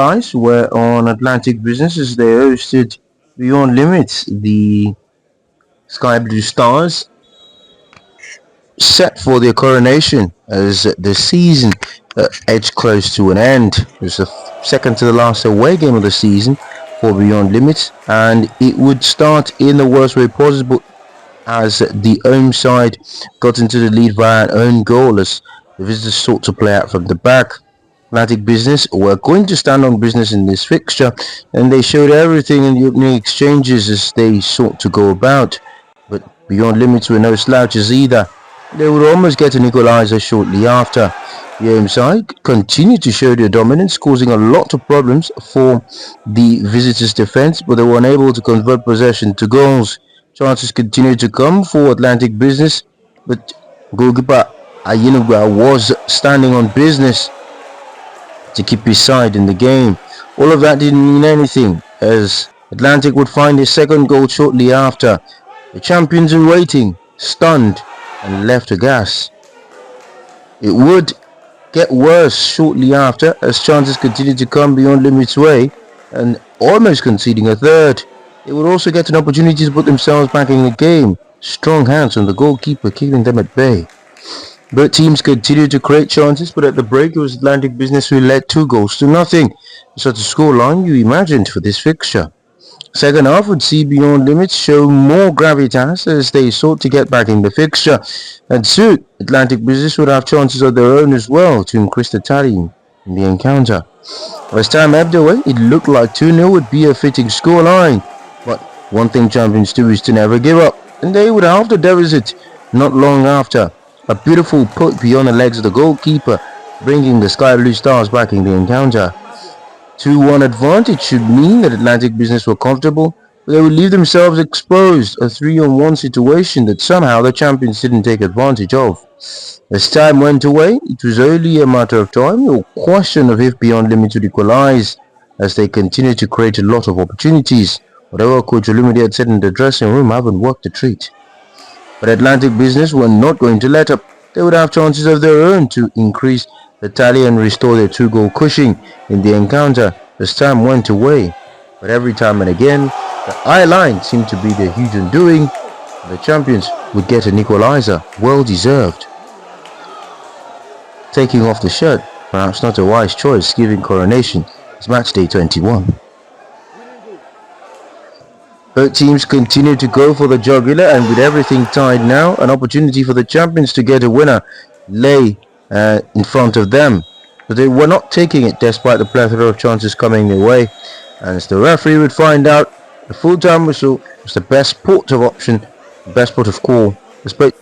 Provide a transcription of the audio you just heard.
eyes were on Atlantic Business as they hosted Beyond Limits. The Sky Blue Stars set for their coronation as the season edged close to an end. It was the second to the last away game of the season for Beyond Limits, and it would start in the worst way possible as the home side got into the lead via an own goal as the visitors sought to play out from the back. Atlantic Business were going to stand on business in this fixture, and they showed everything in the opening exchanges as they sought to go about. But Beyond Limits were no slouches either. They would almost get an equaliser shortly after. The home side continued to show their dominance, causing a lot of problems for the visitors' defence, but they were unable to convert possession to goals. Chances continued to come for Atlantic Business, but goalkeeper Ayinugba was standing on business to keep his side in the game. All of that didn't mean anything as Atlantic would find their second goal shortly after. The champions were waiting, stunned, and left aghast. It would get worse shortly after as chances continued to come Beyond Limits' way and almost conceding a third. They would also get an opportunity to put themselves back in the game. Strong hands on the goalkeeper keeping them at bay. Both teams continued to create chances, but at the break it was Atlantic Business who led 2-0. Such a scoreline you imagined for this fixture. Second half would see Beyond Limits show more gravitas as they sought to get back in the fixture, and soon Atlantic Business would have chances of their own as well to increase the tally in the encounter. As time ebbed away, it looked like 2-0 would be a fitting scoreline, but one thing champions do is to never give up, and they would halve the deficit not long after. A beautiful put beyond the legs of the goalkeeper, bringing the Sky Blue Stars back in the encounter. 2-1 advantage should mean that Atlantic Business were comfortable, but they would leave themselves exposed, a 3-on-1 situation that somehow the champions didn't take advantage of. As time went away, it was only a matter of time or question of if Beyond Limits would equalize, as they continued to create a lot of opportunities. Whatever Coach Olumide had said in the dressing room haven't worked a treat. But Atlantic Business were not going to let up. They would have chances of their own to increase the tally and restore their 2-goal cushion in the encounter as time went away. But every time and again, the eye line seemed to be their huge undoing. The champions would get an equalizer, well deserved. Taking off the shirt, perhaps not a wise choice given coronation. It's match day 21. Both teams continue to go for the jugular, and with everything tied now, an opportunity for the champions to get a winner lay in front of them. But they were not taking it despite the plethora of chances coming their way. And as the referee would find out, the full-time whistle was the best port of option, the best port of call, as both